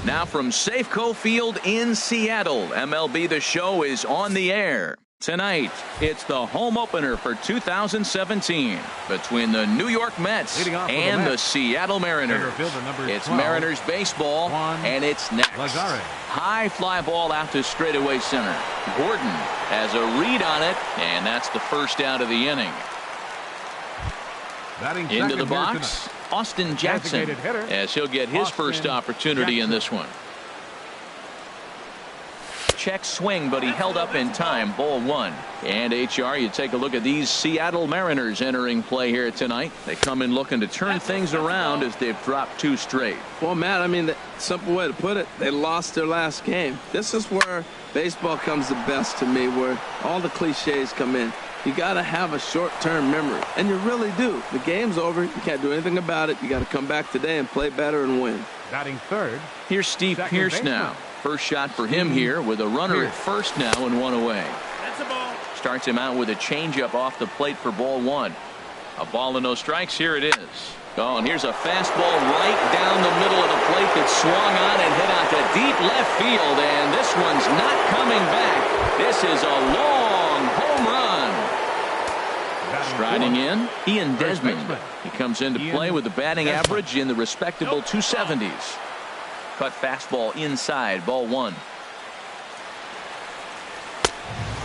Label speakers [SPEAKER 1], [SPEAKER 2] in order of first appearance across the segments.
[SPEAKER 1] Now from Safeco Field in Seattle, MLB The Show is on the air. Tonight, it's the home opener for 2017 between the New York Mets and the Seattle Mariners. It's Mariners baseball, and it's next. High fly ball out to straightaway center. Gordon has a read on it, and that's the first out of the inning. Into the box, Austin Jackson, as he'll get his first opportunity in this one. Check swing, but he held up in time. Ball one. And HR, you take a look at these Seattle Mariners entering play here tonight. They come in looking to turn things around as they've dropped 2 straight.
[SPEAKER 2] Well, Matt, I mean, the simple way to put it, they lost their last game. This is where baseball comes the best to me, where all the cliches come in. You got to have a short-term memory, and you really do. The game's over. You can't do anything about it. You got to come back today and play better and win.
[SPEAKER 3] Batting third.
[SPEAKER 1] Here's Steve Pearce now. First shot for him here with a runner at first now and 1 away.
[SPEAKER 3] That's a ball.
[SPEAKER 1] Starts him out with a changeup off the plate for ball 1. A ball and no strikes. Here it is. Oh, and here's a fastball right down the middle of the plate that swung on and hit out to deep left field, and this one's not coming back. This is a long home run. Striding in, Ian Desmond. He comes into play with a batting average in the respectable 270s. Cut fastball inside, ball 1.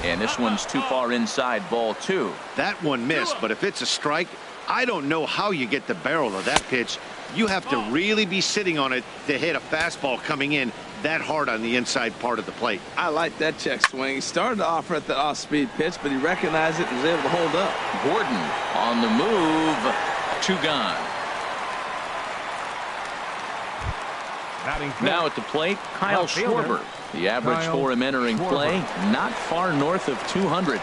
[SPEAKER 1] And this one's too far inside, ball 2.
[SPEAKER 4] That one missed, but if it's a strike, I don't know how you get the barrel of that pitch. You have to really be sitting on it to hit a fastball coming in that hard on the inside part of the plate.
[SPEAKER 2] I like that check swing. He started off at the off-speed pitch, but he recognized it and was able to hold up.
[SPEAKER 1] Gordon on the move. 2 gone. Now at the plate, Kyle Schwarber. The average for him entering play, not far north of 200.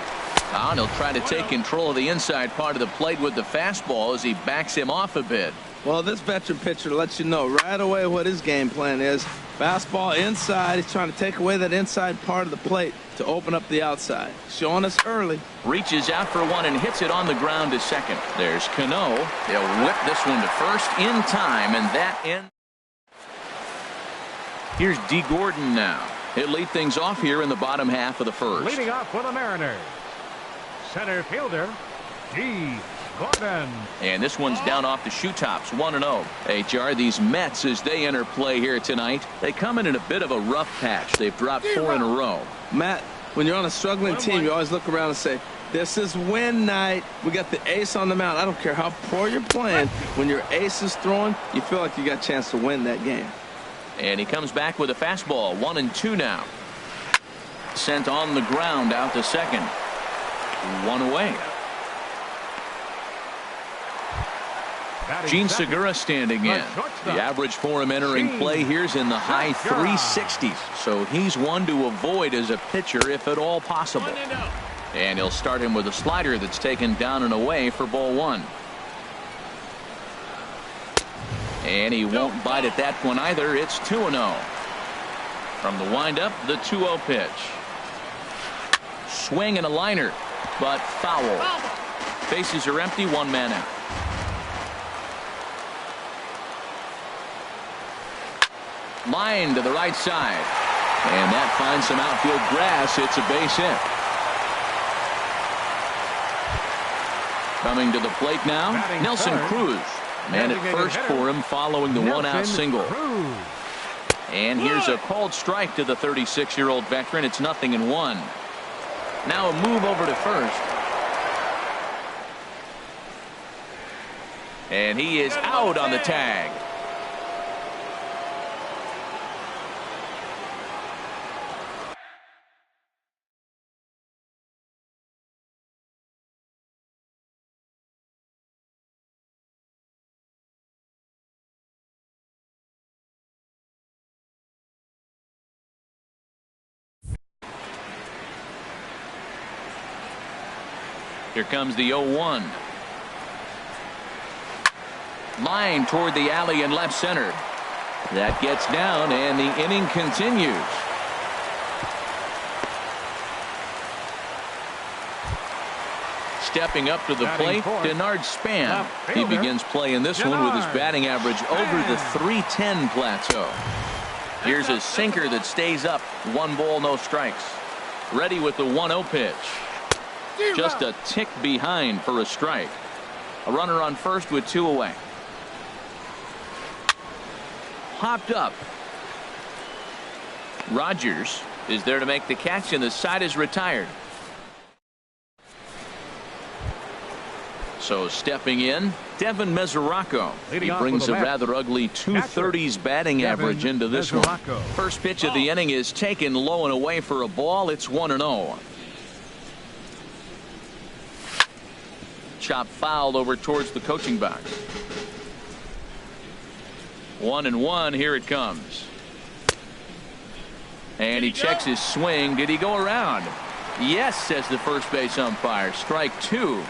[SPEAKER 1] And he'll try to take control of the inside part of the plate with the fastball as he backs him off a bit.
[SPEAKER 2] Well, this veteran pitcher lets you know right away what his game plan is. Fastball inside. He's trying to take away that inside part of the plate to open up the outside. Showing us early.
[SPEAKER 1] Reaches out for one and hits it on the ground to second. There's Cano. They'll whip this one to first in time, and that ends. Here's D. Gordon now. He'll lead things off here in the bottom half of the first.
[SPEAKER 3] Leading off for the Mariners, center fielder, D. Gordon.
[SPEAKER 1] And this one's down off the shoe tops, 1-0. HR, these Mets, as they enter play here tonight, they come in a bit of a rough patch. They've dropped 4 in a row.
[SPEAKER 2] Matt, when you're on a struggling team, you always look around and say, this is win night. We got the ace on the mound. I don't care how poor you're playing. When your ace is throwing, you feel like you got a chance to win that game.
[SPEAKER 1] And he comes back with a fastball, 1-2 now. Sent on the ground out to second. 1 away. Gene Segura standing in. The average for him entering play here's in the high 360s. So he's one to avoid as a pitcher if at all possible. And he'll start him with a slider that's taken down and away for ball 1. And he won't bite at that one either. It's 2-0. From the windup, the 2-0 pitch. Swing and a liner, but foul. Bases are empty, 1 man out. Line to the right side. And that finds some outfield grass. It's a base hit. Coming to the plate now, Nelson Cruz. Man at first for him following the 1-out single. And here's a called strike to the 36-year-old veteran. It's 0-1. Now a move over to first. And he is out on the tag. Here comes the 0-1. Line toward the alley in left center. That gets down, and the inning continues. Stepping up to the plate, Denard Span. He begins play in this one with his batting average over the .310 plateau. Here's a sinker that stays up. 1 ball, no strikes. Ready with the 1-0 pitch. Just a tick behind for a strike. A runner on first with 2 away. Hopped up. Rogers is there to make the catch, and the side is retired. So stepping in, Devin Mesoraco. He brings a rather ugly 230s batting average into this one. First pitch of the inning is taken low and away for a ball. It's 1-0. Chop fouled over towards the coaching box. 1-1. Here it comes. And he checks his swing. Did he go around? Yes, says the first base umpire. Strike 2.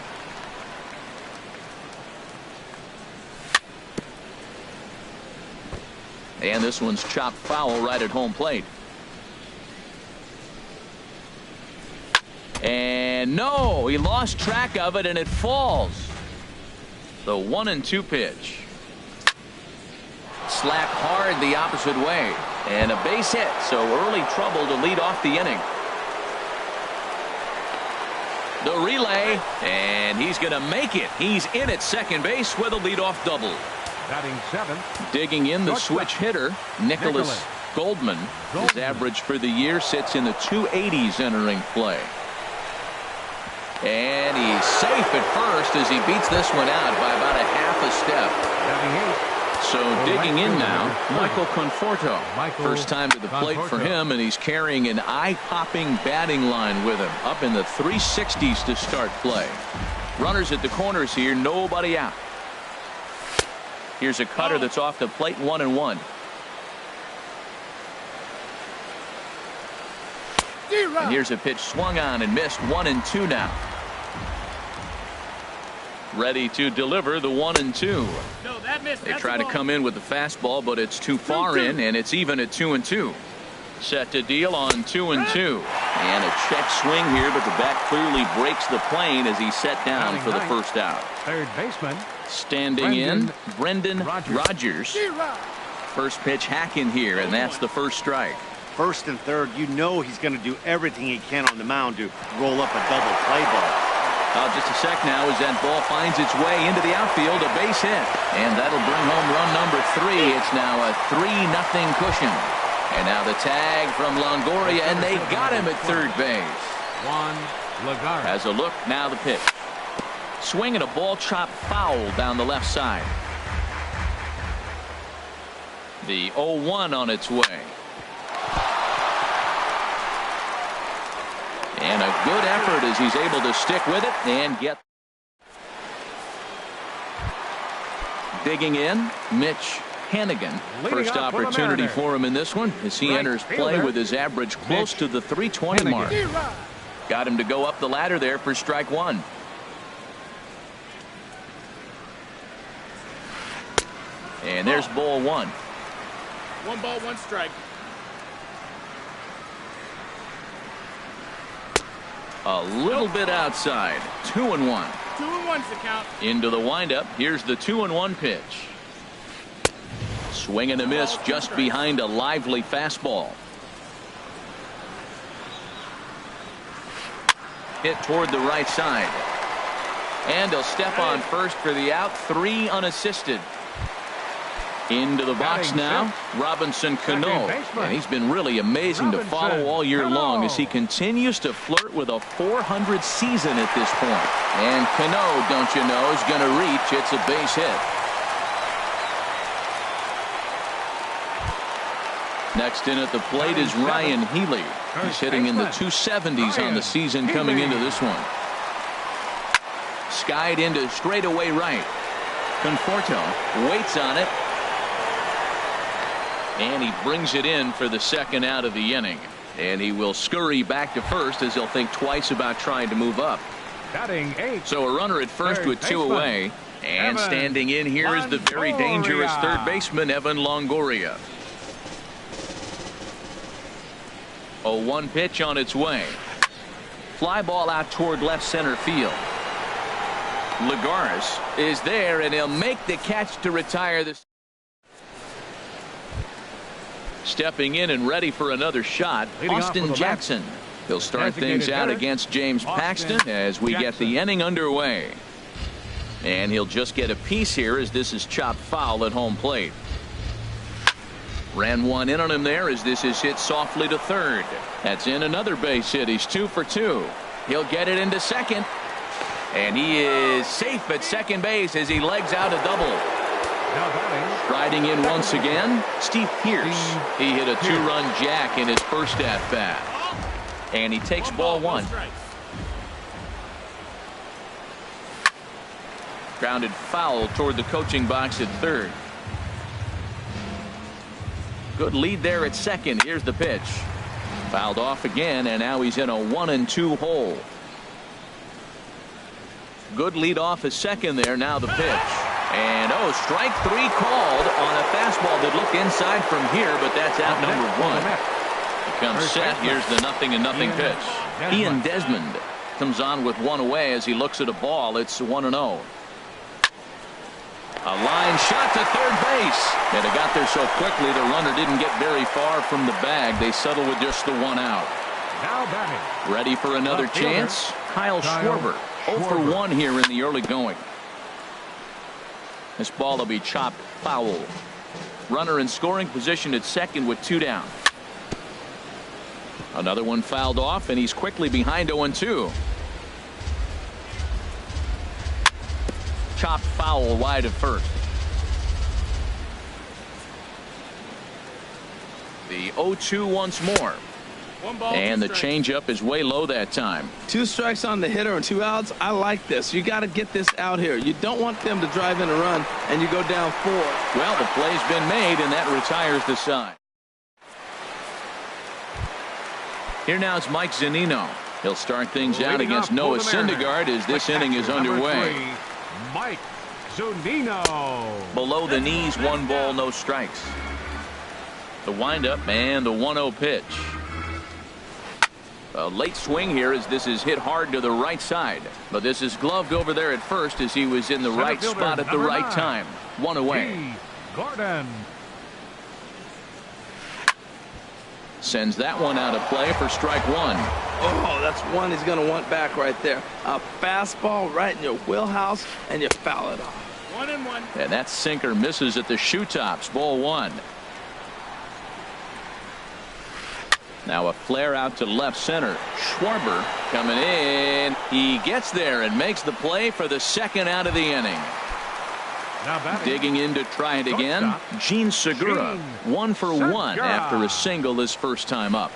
[SPEAKER 1] And this one's chopped foul right at home plate. And no, he lost track of it, and it falls. The 1-2 pitch. Slapped hard the opposite way. And a base hit, so early trouble to lead off the inning. The relay, and he's going to make it. He's in at second base with a leadoff double.
[SPEAKER 3] Batting 7th.
[SPEAKER 1] Digging in, the switch hitter, Nicholas Goldman. His average for the year sits in the 280s entering play. And he's safe at first as he beats this one out by about a half a step.
[SPEAKER 3] Batting 8th.
[SPEAKER 1] So digging in now, Michael Conforto. First time to the plate for him, and he's carrying an eye-popping batting line with him. Up in the 360s to start play. Runners at the corners here, nobody out. Here's a cutter that's off the plate, 1-1. And here's a pitch swung on and missed, 1-2 now. Ready to deliver the 1-2.
[SPEAKER 5] No, that missed.
[SPEAKER 1] They try to come in with the fastball, but it's too far in, and it's even at 2-2. Set to deal on 2-2. And a check swing here, but the bat clearly breaks the plane as he's set down for the first out.
[SPEAKER 3] Third baseman.
[SPEAKER 1] Standing in, Brendan Rogers. First pitch hack in here, and that's the first strike.
[SPEAKER 4] First and third, you know he's going to do everything he can on the mound to roll up a double play ball.
[SPEAKER 1] Just a sec now as that ball finds its way into the outfield, a base hit. And that'll bring home run number 3. It's now a 3-0 cushion. And now the tag from Longoria, and they got him at third base. Has a look, now the pitch. Swinging a ball chopped foul down the left side. The 0-1 on its way. And a good effort as he's able to stick with it and get. Digging in, Mitch Hannigan. First opportunity for him in this one as he enters play with his average close to the 320 mark. Got him to go up the ladder there for strike 1. And there's ball 1.
[SPEAKER 5] 1 ball, 1 strike.
[SPEAKER 1] A little bit outside. 2-1.
[SPEAKER 5] 2-1's the count.
[SPEAKER 1] Into the windup. Here's the 2-1 pitch. Swing and a miss just behind a lively fastball. Hit toward the right side. And he'll step on first for the out. 3 unassisted. Into the box now, Robinson Cano. And he's been really amazing to follow all year long as he continues to flirt with a 400 season at this point. And Cano, don't you know, is going to reach. It's a base hit. Next in at the plate is Ryan Healy. He's hitting in the 270s on the season coming into this one. Skied into straightaway right. Conforto waits on it. And he brings it in for the second out of the inning. And he will scurry back to first as he'll think twice about trying to move up.
[SPEAKER 3] Batting 8.
[SPEAKER 1] So a runner at first with 2 away. And standing in here is the very dangerous third baseman, Evan Longoria. A 1 pitch on its way. Fly ball out toward left center field. Lagares is there, and he'll make the catch to retire this. Stepping in and ready for another shot, Austin Jackson. He'll start things out against James Paxton as we get the inning underway. And he'll just get a piece here as this is chopped foul at home plate. Ran one in on him there as this is hit softly to third. That's in another base hit. He's 2 for 2. He'll get it into second. And he is safe at second base as he legs out a double. Striding in once again, Steve Pearce. He hit a 2-run jack in his first at-bat. And he takes ball one. Grounded foul toward the coaching box at third. Good lead there at second. Here's the pitch. Fouled off again, and now he's in a 1-2 hole. Good lead off at second there. Now the pitch. And strike 3 called on a fastball that looked inside from here, but that's out number 1. He comes set. Here's the 0-0 pitch. Ian Desmond comes on with one away as he looks at a ball. It's 1-0. A line shot to third base. And it got there so quickly the runner didn't get very far from the bag. They settle with just the 1 out.
[SPEAKER 3] Now batting.
[SPEAKER 1] Ready for another chance? Kyle Schwarber. 0 for 1 here in the early going. This ball will be chopped foul. Runner in scoring position at second with 2 down. Another one fouled off, and he's quickly behind 0-2. Chopped foul wide of first. The 0-2 once more. And the changeup is way low that time.
[SPEAKER 2] 2 strikes on the hitter and 2 outs. I like this. You got to get this out here. You don't want them to drive in a run and you go down 4.
[SPEAKER 1] Well, the play's been made, and that retires the side. Here now is Mike Zunino. He'll start things out against Noah Syndergaard as this inning is underway.
[SPEAKER 3] Mike Zunino.
[SPEAKER 1] Below the knees, 1 ball, no strikes. The windup and the 1-0 pitch. A late swing here as this is hit hard to the right side. But this is gloved over there at first as he was in the right spot at the right time. 1 away.
[SPEAKER 3] Gordon.
[SPEAKER 1] Sends that one out of play for strike 1.
[SPEAKER 2] Oh, that's one he's going to want back right there. A fastball right in your wheelhouse, and you foul it off.
[SPEAKER 5] 1-1.
[SPEAKER 1] And that sinker misses at the shoe tops. Ball 1. Now a flare out to left center. Schwarber coming in. He gets there and makes the play for the second out of the inning. Digging in to try it again. Gene Segura. 1 for 1 after a single his first time up.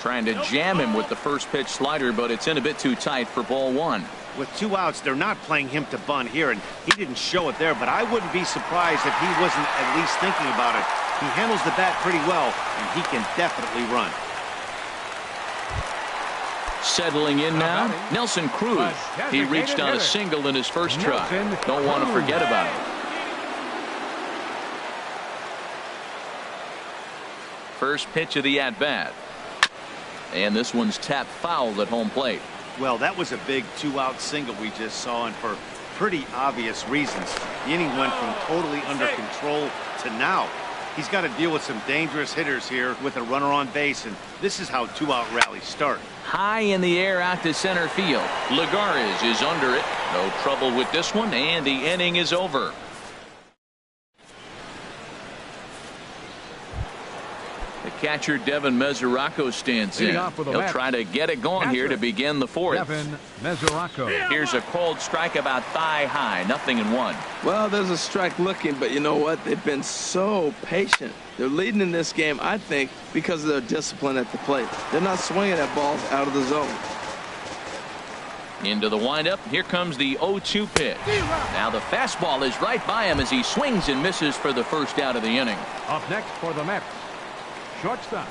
[SPEAKER 1] Trying to jam him with the first pitch slider, but it's in a bit too tight for ball 1.
[SPEAKER 4] With 2 outs, they're not playing him to bunt here, and he didn't show it there, but I wouldn't be surprised if he wasn't at least thinking about it. He handles the bat pretty well, and he can definitely run.
[SPEAKER 1] Settling in now, Nelson Cruz. He reached on a single in his first try. Don't want to forget about it. First pitch of the at-bat. And this one's tapped foul at home plate.
[SPEAKER 4] Well, that was a big 2-out single we just saw, and for pretty obvious reasons. The inning went from totally under control to now. He's got to deal with some dangerous hitters here with a runner on base, and this is how 2-out rallies start.
[SPEAKER 1] High in the air out to center field. Lagares is under it. No trouble with this one, and the inning is over. The catcher Devin Mesoraco stands in. He'll try to get it going here to begin the 4th.
[SPEAKER 3] Devin Mesoraco.
[SPEAKER 1] Here's a cold strike about thigh high. 0-1.
[SPEAKER 2] Well, there's a strike looking, but you know what? They've been so patient. They're leading in this game, I think, because of their discipline at the plate. They're not swinging at balls out of the zone.
[SPEAKER 1] Into the windup. Here comes the 0-2 pitch. Now the fastball is right by him as he swings and misses for the first out of the inning.
[SPEAKER 3] Up next for the Mets, shortstop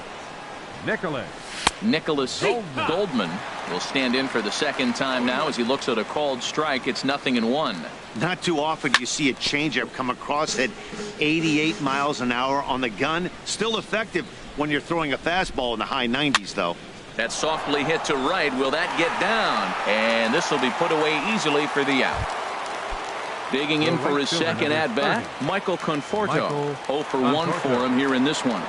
[SPEAKER 1] Nicholas Goldman will stand in for the second time now as he looks at a called strike. It's 0-1.
[SPEAKER 4] Not too often you see a changeup come across at 88 miles an hour on the gun. Still effective when you're throwing a fastball in the high 90s, though.
[SPEAKER 1] That's softly hit to right. Will that get down? And this will be put away easily for the out. Digging in for his second at-bat, Michael Conforto. 0 for 1 for him here in this one.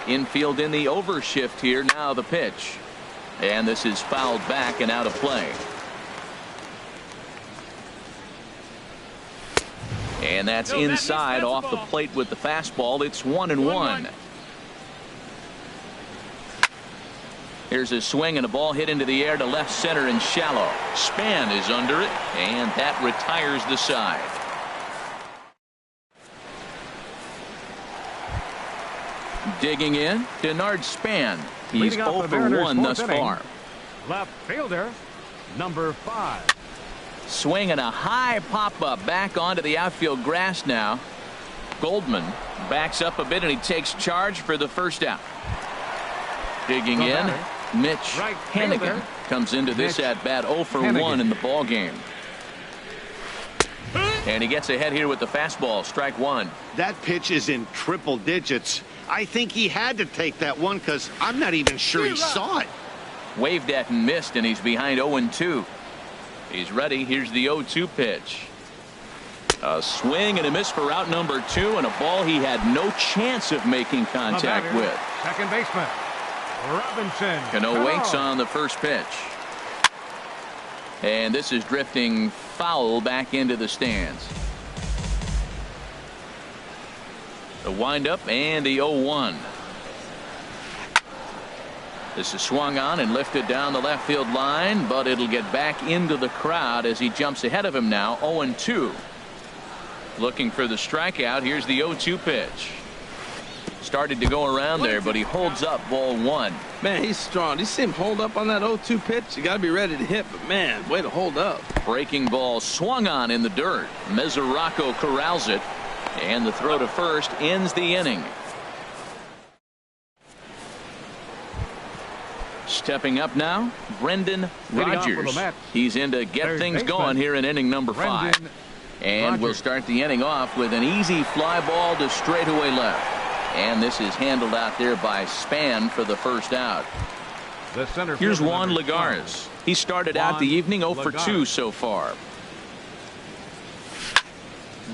[SPEAKER 1] Infield in the overshift here. Now the pitch. And this is fouled back and out of play. And that's inside off the plate with the fastball. It's 1-1. Here's a swing and a ball hit into the air to left center and shallow. Span is under it, and that retires the side. Digging in, Denard Span. He's 0 for 1 thus far.
[SPEAKER 3] Left fielder, number 5.
[SPEAKER 1] Swing and a high pop-up back onto the outfield grass now. Goldman backs up a bit, and he takes charge for the first out. Digging in, Mitch Hannigan comes into this at-bat 0 for 1 in the ball game. And he gets ahead here with the fastball, strike one.
[SPEAKER 4] That pitch is in triple digits. I think he had to take that one because I'm not even sure he saw it.
[SPEAKER 1] Waved at and missed, and he's behind 0-2. He's ready. Here's the 0-2 pitch. A swing and a miss for out number 2, and a ball he had no chance of making contact with.
[SPEAKER 3] Second baseman, Robinson.
[SPEAKER 1] Cano waits on the first pitch. And this is drifting foul back into the stands. The windup and the 0-1. This is swung on and lifted down the left field line, but it'll get back into the crowd as he jumps ahead of him now. 0-2. Looking for the strikeout. Here's the 0-2 pitch. Started to go around there, but he holds up, ball one.
[SPEAKER 2] Man, he's strong. You see him hold up on that 0-2 pitch? You got to be ready to hit, but man, way to hold up.
[SPEAKER 1] Breaking ball swung on in the dirt. Mesoraco corrals it, and the throw to first ends the inning. Stepping up now, Brendan Rodgers. He's in to get things going here in inning number 5. And we'll start the inning off with an easy fly ball to straightaway left. And this is handled out there by Span for the first out. Here's Juan Lagares. He started out the evening 0 for 2 so far.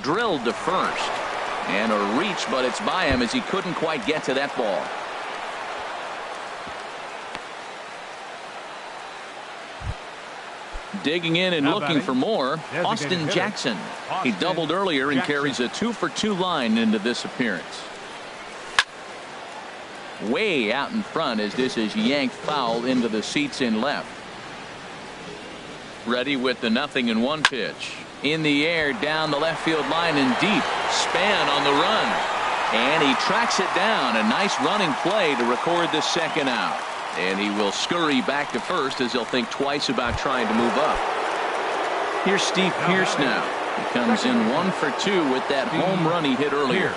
[SPEAKER 1] Drilled to first. And a reach, but it's by him as he couldn't quite get to that ball. Digging in and looking for more, Austin Jackson. He doubled earlier and carries a 2 for 2 line into this appearance. Way out in front as this is yanked foul into the seats in left. Ready with the 0-1 pitch. In the air down the left field line and deep. Span on the run. And he tracks it down. A nice running play to record the second out. And he will scurry back to first as he'll think twice about trying to move up. Here's Steve Pearce now. He comes in 1 for 2 with that home run he hit earlier.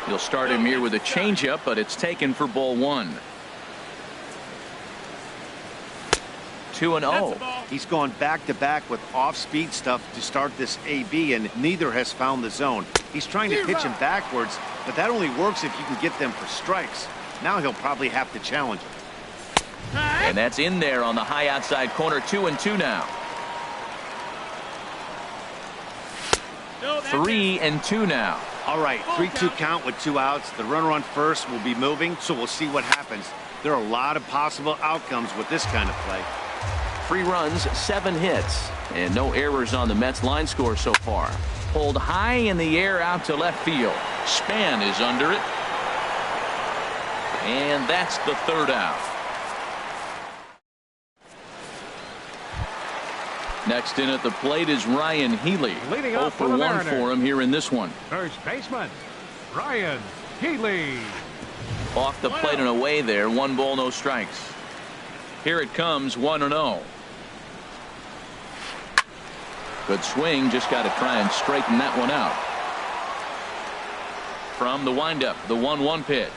[SPEAKER 1] He'll start him here with a changeup, but it's taken for ball 1. 2-0.
[SPEAKER 4] He's gone back-to-back with off-speed stuff to start this AB, and neither has found the zone. He's trying to pitch him backwards, but that only works if you can get them for strikes. Now he'll probably have to challenge him.
[SPEAKER 1] And that's in there on the high outside corner. 2-2 now. 3-2 now.
[SPEAKER 4] All right, 3-2 count with 2 outs. The runner on first will be moving, so we'll see what happens. There are a lot of possible outcomes with this kind of play.
[SPEAKER 1] 3 runs, 7 hits, and no errors on the Mets line score so far. Pulled high in the air out to left field. Span is under it. And that's the third out. Next in at the plate is Ryan Healy. 0 for 1 for him here in this one.
[SPEAKER 3] First baseman, Ryan Healy.
[SPEAKER 1] Off the plate and away there. 1 ball, no strikes. Here it comes, 1-0. Good swing. Just got to try and straighten that one out. From the windup, the 1-1 pitch.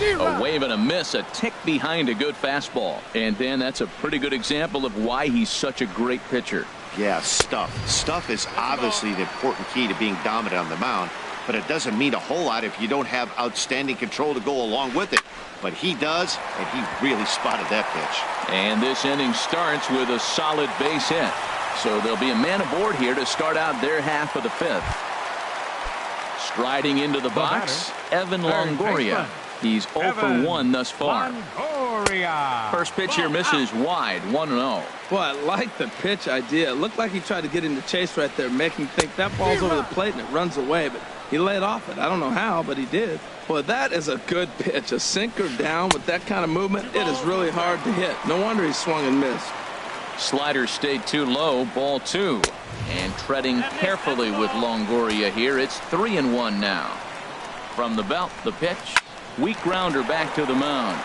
[SPEAKER 1] A wave and a miss, a tick behind a good fastball. And then that's a pretty good example of why he's such a great pitcher.
[SPEAKER 4] Yeah, stuff. Stuff is obviously the important key to being dominant on the mound, but it doesn't mean a whole lot if you don't have outstanding control to go along with it. But he does, and he really spotted that pitch.
[SPEAKER 1] And this inning starts with a solid base hit. So there'll be a man aboard here to start out their half of the 5th. Striding into the box, Evan Longoria. He's 0 for 1 thus far.
[SPEAKER 3] Longoria.
[SPEAKER 1] First pitch here misses wide, 1-0.
[SPEAKER 2] Well, I like the pitch idea. It looked like he tried to get into chase right there, making him think that ball's over the plate and it runs away, but he laid off it. I don't know how, but he did. Boy, that is a good pitch. A sinker down with that kind of movement, it is really hard to hit. No wonder he swung and missed.
[SPEAKER 1] Slider stayed too low, ball 2. And treading carefully with Longoria here. It's 3-1 now. From the belt, the pitch. Weak grounder back to the mound.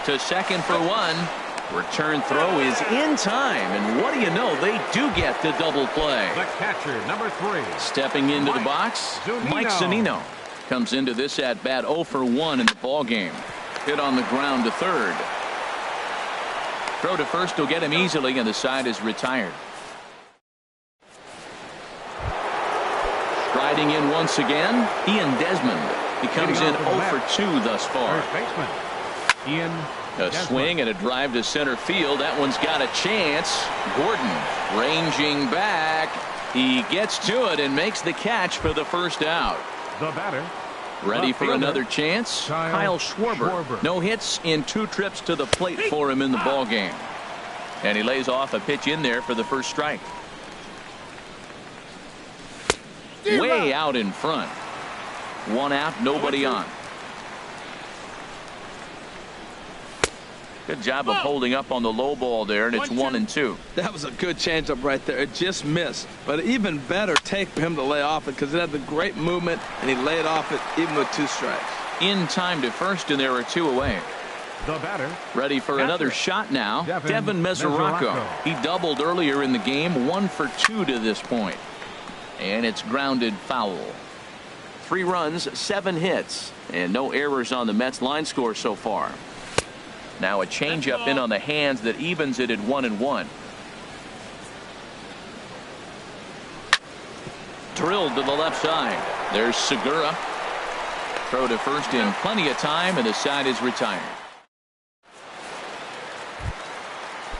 [SPEAKER 1] To second for 1. Return throw is in time. And what do you know? They do get the double play.
[SPEAKER 3] The catcher, number 3.
[SPEAKER 1] Stepping into the box, Mike Zunino comes into this at bat 0 for 1 in the ball game. Hit on the ground to third. Throw to first will get him easily, and the side is retired. Striding in once again, Ian Desmond. He comes in 0 for 2 thus far.
[SPEAKER 3] First baseman, Ian
[SPEAKER 1] A swing and a drive to center field. That one's got a chance. Gordon ranging back. He gets to it and makes the catch for the first out.
[SPEAKER 3] The batter.
[SPEAKER 1] Ready for another chance? Kyle Schwarber. No hits in 2 trips to the plate for him in the ball game. And he lays off a pitch in there for the first strike. Way out in front. 1 out, nobody on. Good job of holding up on the low ball there, and it's 1-2.
[SPEAKER 2] That was a good changeup right there. It just missed. But even better take for him to lay off it because it had the great movement, and he laid off it even with 2 strikes.
[SPEAKER 1] In time to first, and there are 2 away.
[SPEAKER 3] The batter.
[SPEAKER 1] Ready for another shot now. Devin Mesoraco. He doubled earlier in the game, 1 for 2 to this point. And it's grounded foul. 3 runs, 7 hits, and no errors on the Mets line score so far. Now a changeup in on the hands that evens it at 1-1. Drilled to the left side. There's Segura. Throw to first in plenty of time, and the side is retired.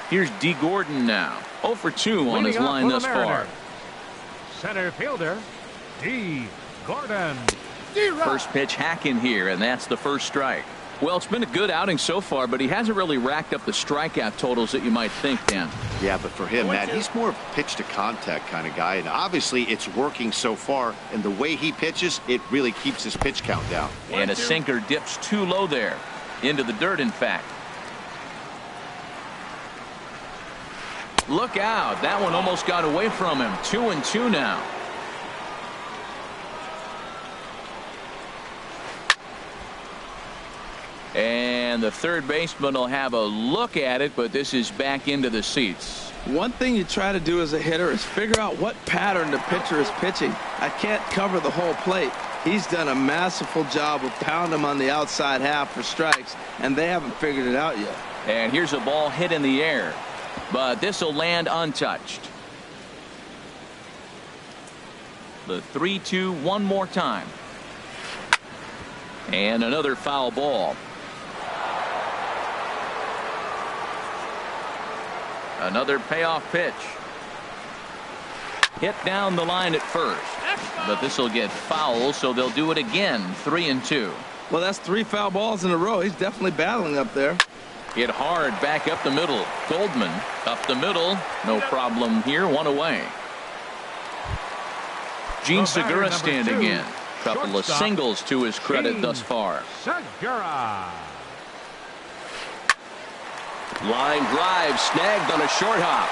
[SPEAKER 1] Here's D. Gordon now. 0 for 2 on his line thus far.
[SPEAKER 3] Center fielder, D. Gordon.
[SPEAKER 1] First pitch hacking here, and that's the first strike. Well, it's been a good outing so far, but he hasn't really racked up the strikeout totals that you might think, Dan.
[SPEAKER 4] Yeah, but for him, Matt, he's more of a pitch to contact kind of guy, and obviously it's working so far, and the way he pitches, it really keeps his pitch count down.
[SPEAKER 1] And a sinker dips too low there. Into the dirt, in fact. Look out. That one almost got away from him. 2-2 now. And the third baseman will have a look at it, but this is back into the seats.
[SPEAKER 2] One thing you try to do as a hitter is figure out what pattern the pitcher is pitching. I can't cover the whole plate. He's done a masterful job of pounding him on the outside half for strikes, and they haven't figured it out yet.
[SPEAKER 1] And here's a ball hit in the air, but this will land untouched. The 3-2 one more time. And another foul ball. Another payoff pitch. Hit down the line at first. But this will get foul, so they'll do it again. 3-2.
[SPEAKER 2] Well, that's 3 foul balls in a row. He's definitely battling up there.
[SPEAKER 1] Hit hard back up the middle. Goldman up the middle. No problem here. 1 away. Gene Segura standing in. Couple of singles to his credit thus far.
[SPEAKER 3] Segura.
[SPEAKER 1] Line drive snagged on a short hop.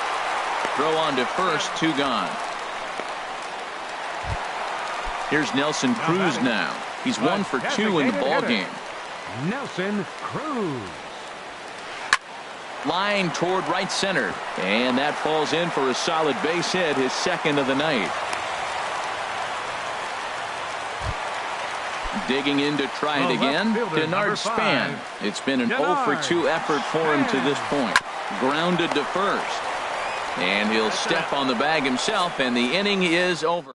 [SPEAKER 1] Throw on to first, 2 gone. Here's Nelson Cruz now. He's 1 for 2 in the ball game.
[SPEAKER 3] Nelson Cruz.
[SPEAKER 1] Line toward right center, and that falls in for a solid base hit, his 2nd of the night. Digging in to try it again. Denard Span. It's been an 0 for 2 effort for him to this point. Grounded to first. And he'll step on the bag himself, and the inning is over.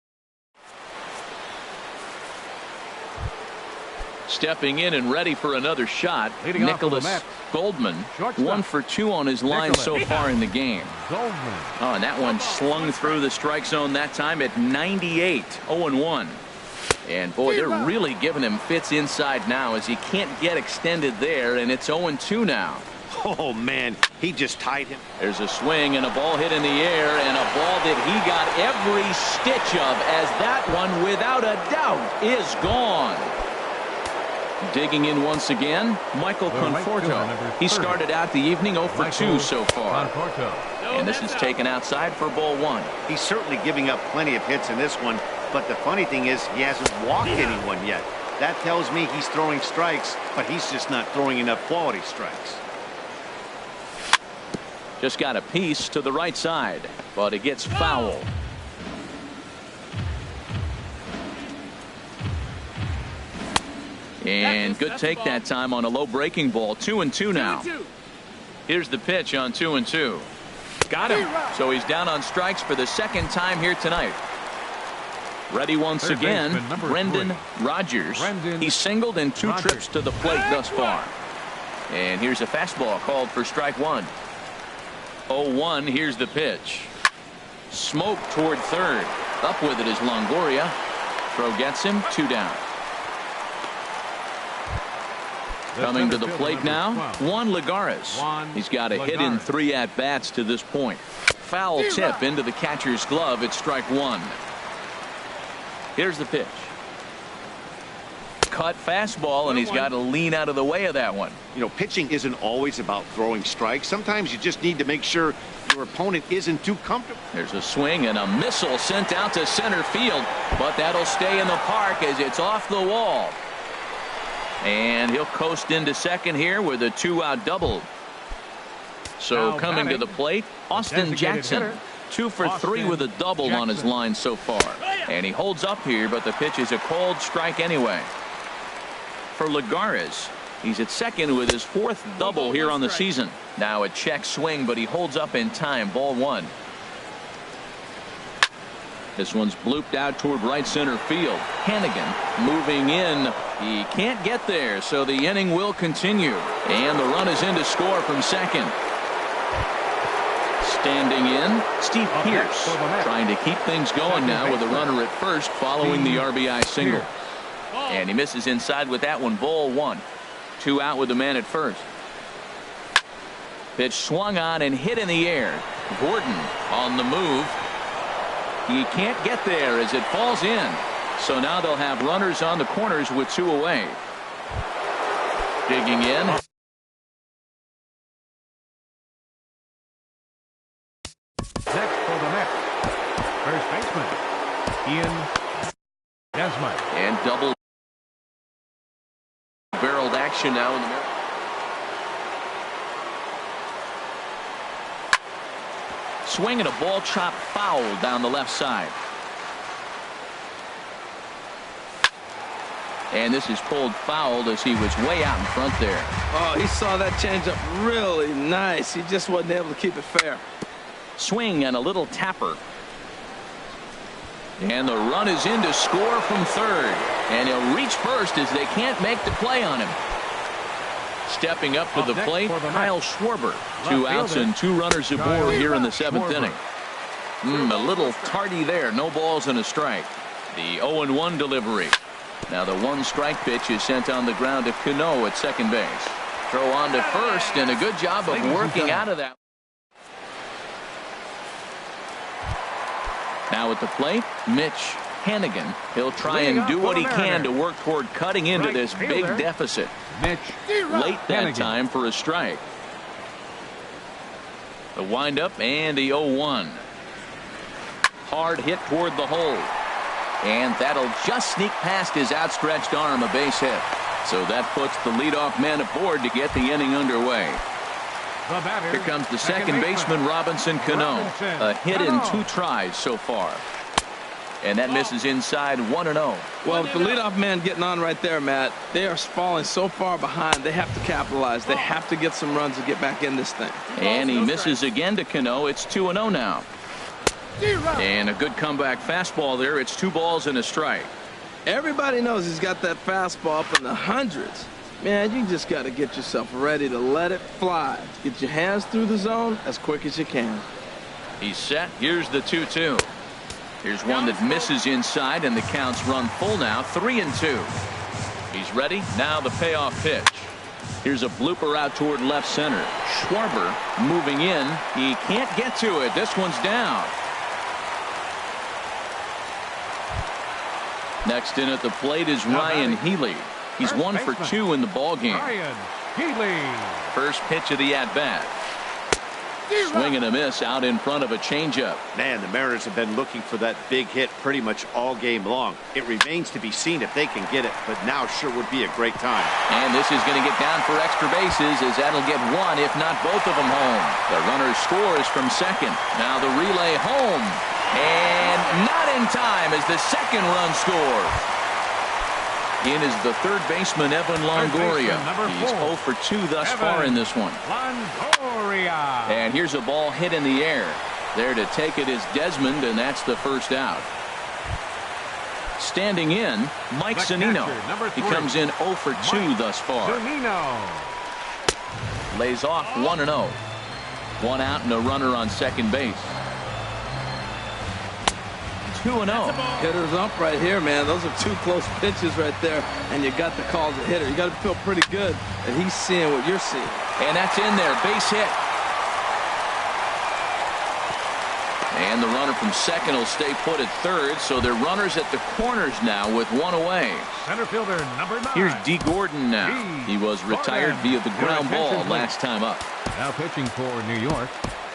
[SPEAKER 1] Stepping in and ready for another shot, Nicholas Goldman. 1 for 2 on his line so far in the game. Oh, and that one slung through the strike zone that time at 98. 0-1. And boy, they're really giving him fits inside now as he can't get extended there, and it's 0-2 now.
[SPEAKER 4] Oh, man, he just tied him.
[SPEAKER 1] There's a swing and a ball hit in the air, and a ball that he got every stitch of, as that one, without a doubt, is gone. Digging in once again, Michael Conforto. He started out the evening 0 for 2 so far. And this is taken outside for ball 1.
[SPEAKER 4] He's certainly giving up plenty of hits in this one, but the funny thing is he hasn't walked anyone yet. That tells me he's throwing strikes, but he's just not throwing enough quality strikes.
[SPEAKER 1] Just got a piece to the right side, but it gets foul. And good take that time on a low breaking ball. 2-2 now. Here's the pitch on 2-2. Got him. So he's down on strikes for the second time here tonight. Ready once again, Brendan Rodgers. He singled in 2 trips to the plate thus far. And here's a fastball called for strike 1. 0-1. Here's the pitch. Smoke toward third. Up with it is Longoria. Throw gets him. 2 down. Coming to the plate now, Juan Lagares. He's got a hit in 3 at-bats to this point. Foul tip into the catcher's glove. It's strike 1. Here's the pitch. Cut fastball, and he's got to lean out of the way of that one.
[SPEAKER 4] You know, pitching isn't always about throwing strikes. Sometimes you just need to make sure your opponent isn't too comfortable.
[SPEAKER 1] There's a swing and a missile sent out to center field, but that'll stay in the park as it's off the wall. And he'll coast into second here with a 2-out double. So coming to the plate, Austin Jackson. 2 for 3 with a double on his line so far. And he holds up here, but the pitch is a cold strike anyway. For Lagares, he's at second with his 4th double here on the season. Now a check swing, but he holds up in time. Ball 1. This one's blooped out toward right center field. Hannigan moving in. He can't get there, so the inning will continue. And the run is in to score from second. Standing in, Steve Pierce, trying to keep things going now with a runner at first following the RBI single. And he misses inside with that one. Ball 1. 2 out with the man at first. Pitch swung on and hit in the air. Gordon on the move. He can't get there as it falls in. So now they'll have runners on the corners with 2 away. Digging in.
[SPEAKER 3] Next for the Mets, first baseman, Ian Desmond.
[SPEAKER 1] And double barreled action now in the middle. Swing and a ball chopped foul down the left side. And this is pulled foul as he was way out in front there.
[SPEAKER 2] Oh, he saw that changeup really nice. He just wasn't able to keep it fair.
[SPEAKER 1] Swing and a little tapper. And the run is in to score from third. And he'll reach first as they can't make the play on him. Stepping up to the plate, Kyle Schwarber. 2 outs and 2 runners aboard here in the 7th inning. A little tardy there. No balls and a strike. The 0-1 delivery. Now the 1 strike pitch is sent on the ground to Cano at second base. Throw on to first, and a good job of working out of that. Now at the plate, Mitch Hannigan. He'll try and do what he can to work toward cutting into this big deficit. Late that time for a strike. The windup and the 0-1. Hard hit toward the hole. And that'll just sneak past his outstretched arm, a base hit. So that puts the leadoff man aboard to get the inning underway. Here comes the second baseman, Robinson Cano. A hit in 2 tries so far. And that misses inside 1-0.
[SPEAKER 2] Well, with the leadoff man getting on right there, Matt, they are falling so far behind. They have to capitalize. They have to get some runs to get back in this thing.
[SPEAKER 1] And he misses again to Cano. It's 2-0 now. And a good comeback fastball there. It's 2 balls and a strike.
[SPEAKER 2] Everybody knows he's got that fastball up in the hundreds. Man, you just got to get yourself ready to let it fly. Get your hands through the zone as quick as you can.
[SPEAKER 1] He's set. Here's the 2-2. Here's one that misses inside, and the count's run full now, 3-2. He's ready. Now the payoff pitch. Here's a blooper out toward left center. Schwarber moving in. He can't get to it. This one's down. Next in at the plate is Ryan Healy. He's 1 for 2 in the ballgame.
[SPEAKER 3] Ryan Healy.
[SPEAKER 1] First pitch of the at-bat. Swing and a miss out in front of a changeup.
[SPEAKER 4] Man, the Mariners have been looking for that big hit pretty much all game long. It remains to be seen if they can get it, but now sure would be a great time.
[SPEAKER 1] And this is going to get down for extra bases, as that'll get one, if not both of them, home. The runner scores from second. Now the relay home. And not in time as the second run scores. In is the third baseman, Evan Longoria. He's 0 for 2 thus far in this one.
[SPEAKER 3] Longoria.
[SPEAKER 1] And here's a ball hit in the air. There to take it is Desmond, and that's the first out. Standing in, Mike Zunino. He comes in 0 for 2 thus far.
[SPEAKER 3] Zunino.
[SPEAKER 1] Lays off 1-0. One out and a runner on second base. 2-0.
[SPEAKER 2] Hitter's up right here, man. Those are 2 close pitches right there, and you got the call as a hitter. You got to feel pretty good that he's seeing what you're seeing.
[SPEAKER 1] And that's in there. Base hit. And the runner from second will stay put at third, so they're runners at the corners now with 1 away.
[SPEAKER 3] Center fielder number 9.
[SPEAKER 1] Here's D. Gordon now. He was retired via the ground ball last time up.
[SPEAKER 3] Now pitching for New York.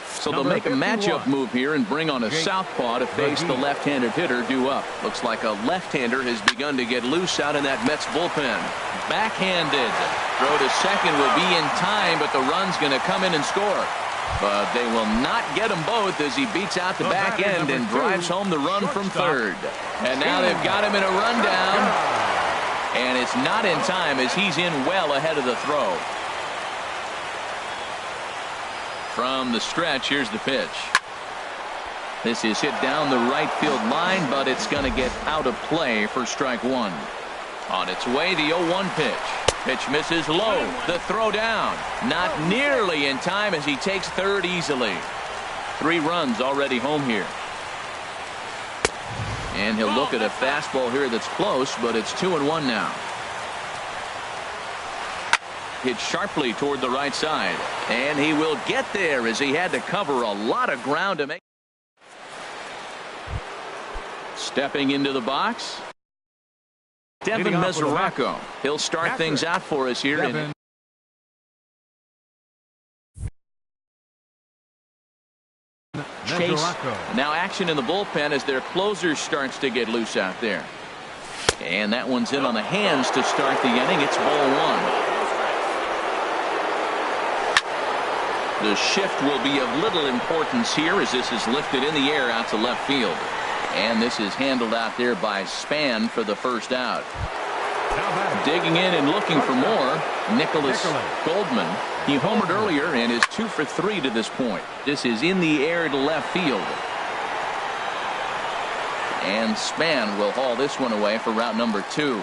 [SPEAKER 1] So they'll make a matchup move here and bring on a southpaw to face the left-handed hitter due up. Looks like a left-hander has begun to get loose out in that Mets bullpen. Backhanded. Throw to second will be in time, but the run's going to come in and score. But they will not get them both as he beats out the back end and drives home the run from third. And now they've got him in a rundown. And it's not in time as he's in well ahead of the throw. From the stretch, here's the pitch. This is hit down the right field line, but it's going to get out of play for strike one. On its way, the 0-1 pitch. Pitch misses low. The throw down. Not nearly in time as he takes third easily. 3 runs already home here. And he'll look at a fastball here that's close, but it's 2-1 now. Hit sharply toward the right side. And he will get there as he had to cover a lot of ground to make. Stepping into the box, Devin Mesoraco. He'll start things out for us here. Chase. Now action in the bullpen as their closer starts to get loose out there. And that one's in on the hands to start the inning. It's ball 1. The shift will be of little importance here as this is lifted in the air out to left field. And this is handled out there by Span for the first out. Digging in and looking for more, Nicholas Goldman. He homered earlier and is 2 for 3 to this point. This is in the air to left field. And Span will haul this one away for route number 2.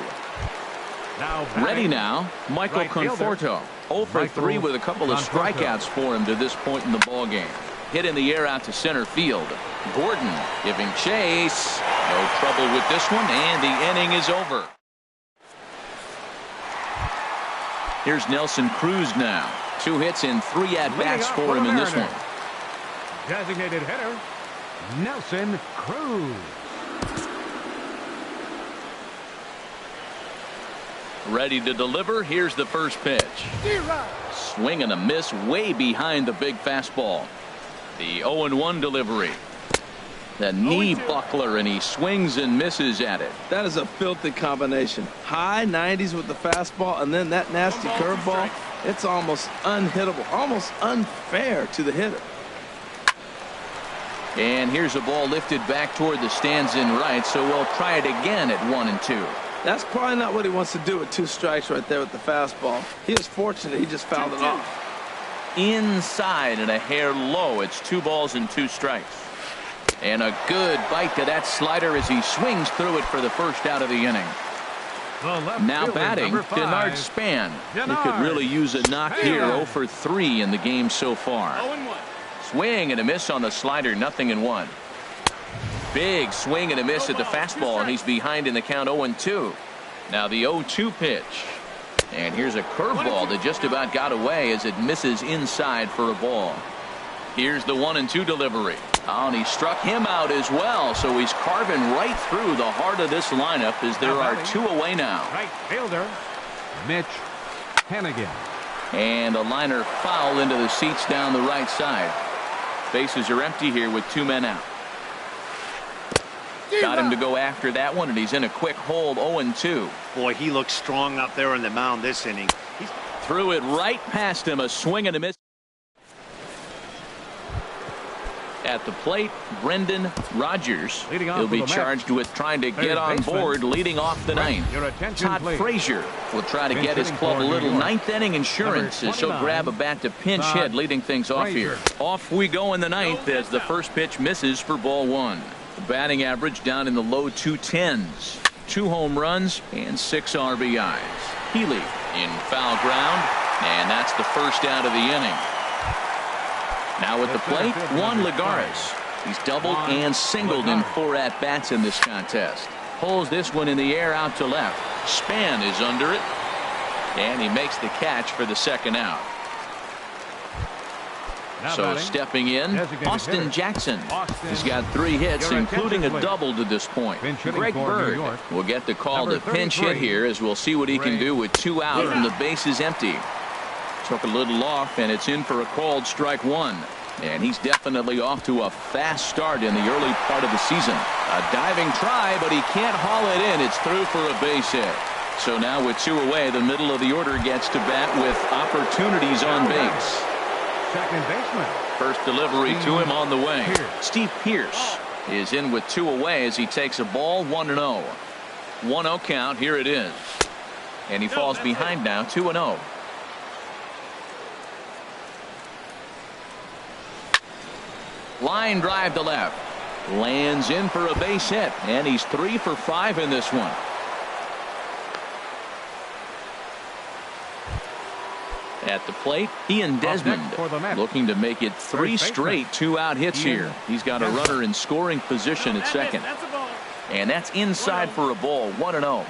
[SPEAKER 1] Ready now, Michael Conforto. 0 for 3 with a couple of strikeouts for him to this point in the ballgame. Hit in the air out to center field. Gordon giving chase. No trouble with this one, and the inning is over. Here's Nelson Cruz now. 2 hits and 3 at-bats for him in this one.
[SPEAKER 3] Designated hitter, Nelson Cruz.
[SPEAKER 1] Ready to deliver. Here's the first pitch. Swing and a miss way behind the big fastball. The 0-1 delivery. The knee buckler, and he swings and misses at it.
[SPEAKER 2] That is a filthy combination. High 90s with the fastball, and then that nasty curveball. It's almost unhittable, almost unfair to the hitter.
[SPEAKER 1] And here's a ball lifted back toward the stands in right, so we'll try it again at 1-2.
[SPEAKER 2] That's probably not what he wants to do with 2 strikes right there with the fastball. He is fortunate he just fouled it off.
[SPEAKER 1] Inside and a hair low. It's 2 balls and 2 strikes. And a good bite to that slider as he swings through it for the first out of the inning. Now batting, Denard Span. He could really use a knock here. 0 for 3 in the game so far. Swing and a miss on the slider. 0-1. Big swing and a miss at the fastball, and he's behind in the count 0-2. Now the 0-2 pitch. And here's a curveball that just about got away as it misses inside for a ball. Here's the 1-2 delivery. Oh, and he struck him out as well, so he's carving right through the heart of this lineup as there are 2 away now.
[SPEAKER 3] Right fielder, Mitch Hannigan.
[SPEAKER 1] And a liner foul into the seats down the right side. Bases are empty here with 2 men out. Got him to go after that one, and he's in a quick hold, 0-2.
[SPEAKER 4] Boy, he looks strong out there on the mound this inning. He's
[SPEAKER 1] Threw it right past him, a swing and a miss. At the plate, Brendan Rodgers. He'll be charged with trying to get on board leading off the ninth. Todd Frazier will try to get his club a little ninth inning insurance as he'll grab a bat to pinch hit leading things off here. Off we go in the ninth as the first pitch misses for ball 1. The batting average down in the low 210s. 2 home runs and 6 RBIs. Healy in foul ground, and that's the first out of the inning. Now at the plate, Juan Lagares. He's doubled and singled in 4 at-bats in this contest. Pulls this one in the air out to left. Span is under it, and he makes the catch for the second out. So stepping in, Austin Jackson. He's got 3 hits, including a double to this point. Greg Bird will get the call to pinch hit here as we'll see what he can do with 2 out and the bases empty. Took a little off, and it's in for a called strike 1. And he's definitely off to a fast start in the early part of the season. A diving try, but he can't haul it in. It's through for a base hit. So now with 2 away, the middle of the order gets to bat with opportunities on base.
[SPEAKER 3] Second baseman.
[SPEAKER 1] First delivery to him on the way. Steve Pearce is in with 2 away as he takes a ball, 1-0. 1-0 count. Here it is. And he falls behind now, 2-0. Line drive to left. Lands in for a base hit, and he's 3 for 5 in this one. At the plate, Ian Desmond looking to make it 3 straight 2-out hits here. He's got a runner in scoring position at second. And that's inside for a ball, 1-0.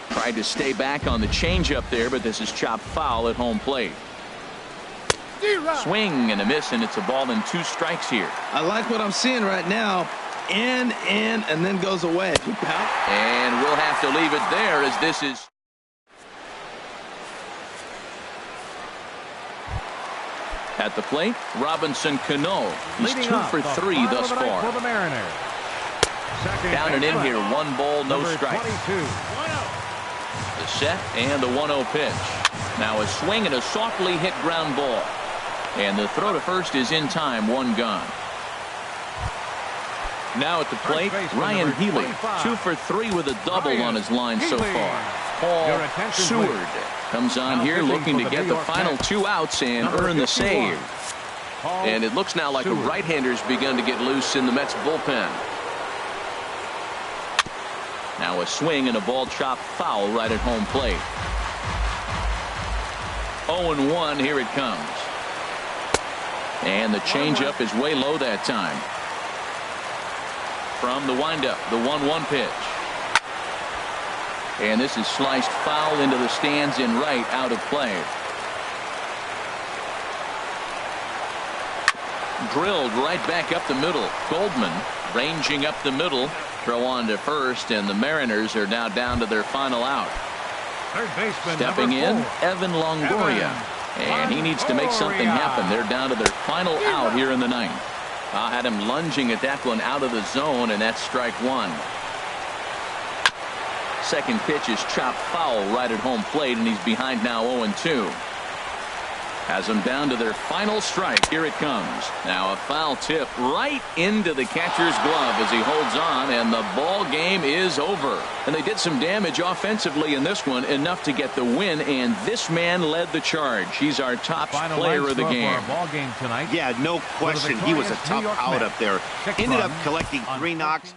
[SPEAKER 1] Tried to stay back on the changeup there, but this is chopped foul at home plate. Swing and a miss, and it's a ball and 2 strikes here.
[SPEAKER 2] I like what I'm seeing right now. In, and then goes away.
[SPEAKER 1] And we'll have to leave it there as this is. At the plate, Robinson Cano. He's 2 for 3 thus far. Down and in here, 1 ball, no strikes. The set and the 1-0 pitch. Now a swing and a softly hit ground ball. And the throw to first is in time, 1 gone. Now at the plate, Ryan Healy, 2 for 3 with a double on his line so far. Paul Seward comes on here looking to get the final 2 outs and earn the save. And it looks now like a right-hander's begun to get loose in the Mets bullpen. Now a swing and a ball chopped foul right at home plate. 0-1, here it comes. And the changeup is way low that time. From the windup, the 1-1 pitch. And this is sliced foul into the stands in right, out of play. Drilled right back up the middle. Goldman ranging up the middle. Throw on to first, and the Mariners are now down to their final out.
[SPEAKER 3] Third baseman,
[SPEAKER 1] stepping in, Evan Longoria. And he needs to make something happen. They're down to their final out here in the ninth. Had him lunging at that one out of the zone, and that's strike 1. Second pitch is chopped foul right at home plate, and he's behind now 0-2. Has them down to their final strike. Here it comes. Now a foul tip right into the catcher's glove as he holds on, and the ball game is over. And they did some damage offensively in this one, enough to get the win, and this man led the charge. He's our top player of the game.
[SPEAKER 4] Yeah, no question. He was a tough out up there. Ended up collecting 3 knocks.